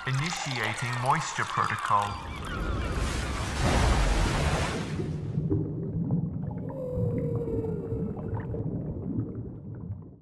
Initiating moisture protocol.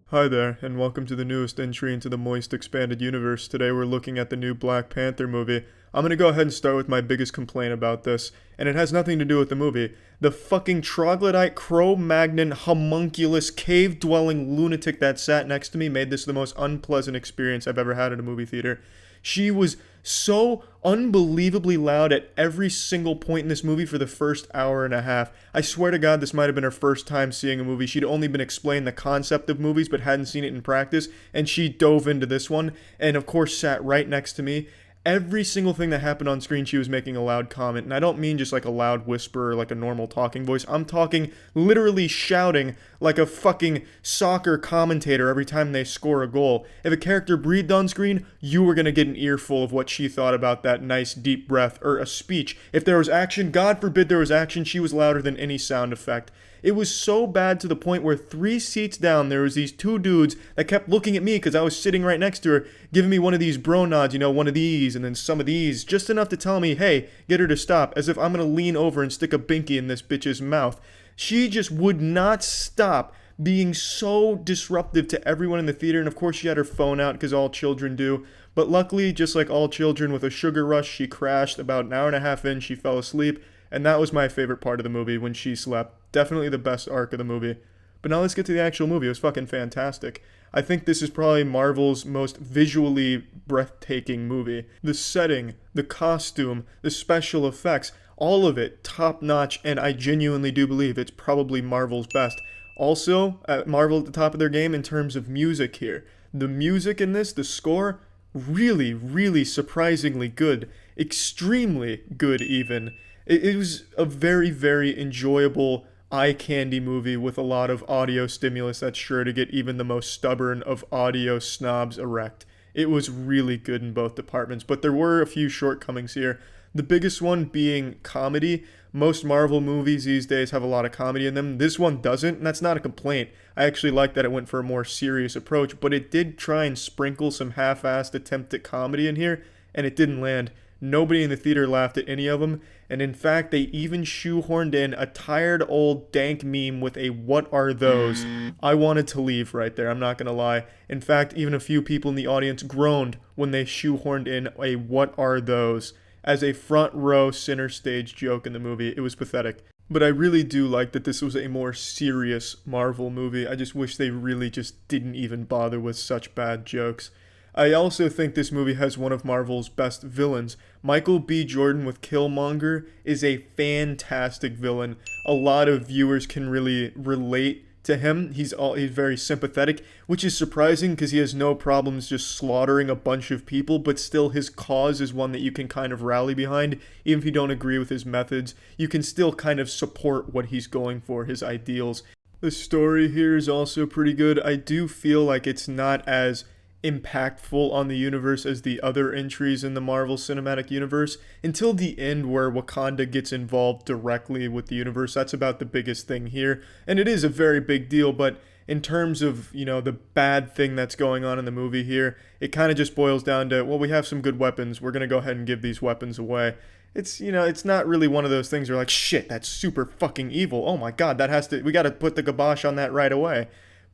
Hi there, and welcome to the newest entry into the Moist Expanded Universe. Today we're looking at the new Black Panther movie. I'm gonna go ahead and start with my biggest complaint about this, and it has nothing to do with the movie. The fucking troglodyte, Cro-Magnon, homunculus, cave-dwelling lunatic that sat next to me made this the most unpleasant experience I've ever had at a movie theater. She was so unbelievably loud at every single point in this movie for the first hour and a half. I swear to God, this might have been her first time seeing a movie. She'd only been explained the concept of movies but hadn't seen it in practice, and she dove into this one, and of course sat right next to me. Every single thing that happened on screen, she was making a loud comment. And I don't mean just like a loud whisper or like a normal talking voice. I'm talking literally shouting like a fucking soccer commentator every time they score a goal. If a character breathed on screen, you were going to get an earful of what she thought about that nice deep breath or a speech. If there was action, God forbid there was action, she was louder than any sound effect. It was so bad to the point where 3 seats down, there was these 2 dudes that kept looking at me because I was sitting right next to her, giving me one of these bro nods, you know, one of these and then some of these, just enough to tell me, hey, get her to stop, as if I'm going to lean over and stick a binky in this bitch's mouth. She just would not stop being so disruptive to everyone in the theater, and of course she had her phone out because all children do. But luckily, just like all children with a sugar rush, she crashed. About an hour and a half in, she fell asleep. And that was my favorite part of the movie, when she slept. Definitely the best arc of the movie. But now let's get to the actual movie. It was fucking fantastic. I think this is probably Marvel's most visually breathtaking movie. The setting, the costume, the special effects, all of it top notch, and I genuinely do believe it's probably Marvel's best. Also, Marvel at the top of their game in terms of music here. The music in this, the score, really, really surprisingly good. Extremely good even. It was a very, very enjoyable eye candy movie with a lot of audio stimulus that's sure to get even the most stubborn of audio snobs erect. It was really good in both departments, but there were a few shortcomings here. The biggest one being comedy. Most Marvel movies these days have a lot of comedy in them. This one doesn't, and that's not a complaint. I actually like that it went for a more serious approach, but it did try and sprinkle some half-assed attempt at comedy in here, and it didn't land. Nobody in the theater laughed at any of them, and in fact, they even shoehorned in a tired old dank meme with a "what are those?" I wanted to leave right there, I'm not gonna lie. In fact, even a few people in the audience groaned when they shoehorned in a "what are those?" as a front row center stage joke in the movie. It was pathetic. But I really do like that this was a more serious Marvel movie. I just wish they really just didn't even bother with such bad jokes. I also think this movie has one of Marvel's best villains. Michael B. Jordan with Killmonger is a fantastic villain. A lot of viewers can really relate to him. He's very sympathetic, which is surprising because he has no problems just slaughtering a bunch of people, but still his cause is one that you can kind of rally behind. Even if you don't agree with his methods, you can still kind of support what he's going for, his ideals. The story here is also pretty good. I do feel like it's not as impactful on the universe as the other entries in the Marvel Cinematic Universe until the end, where Wakanda gets involved directly with the universe. That's about the biggest thing here, and it is a very big deal. But in terms of, you know, the bad thing that's going on in the movie here, it kind of just boils down to, well, we have some good weapons, we're gonna go ahead and give these weapons away. It's, you know, it's not really one of those things where like, shit, that's super fucking evil, oh my god, we gotta put the kibosh on that right away.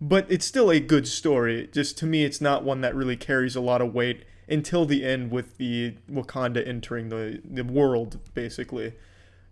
But it's still a good story. Just to me, it's not one that really carries a lot of weight until the end with the Wakanda entering the world, basically.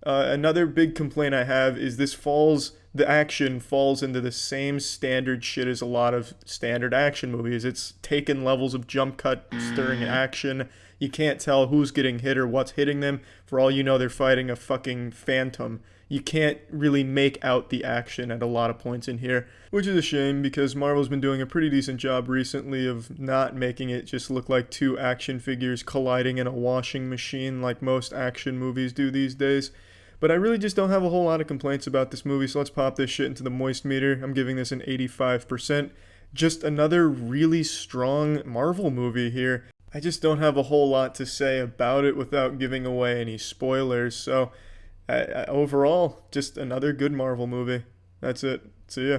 Another big complaint I have is the action falls into the same standard shit as a lot of standard action movies. It's taken levels of jump cuts during action. You can't tell who's getting hit or what's hitting them. For all you know, they're fighting a fucking phantom. You can't really make out the action at a lot of points in here, which is a shame because Marvel's been doing a pretty decent job recently of not making it just look like 2 action figures colliding in a washing machine like most action movies do these days. But I really just don't have a whole lot of complaints about this movie, so let's pop this shit into the moist meter. I'm giving this an 85%. Just another really strong Marvel movie here. I just don't have a whole lot to say about it without giving away any spoilers, so overall, just another good Marvel movie. That's it. See ya.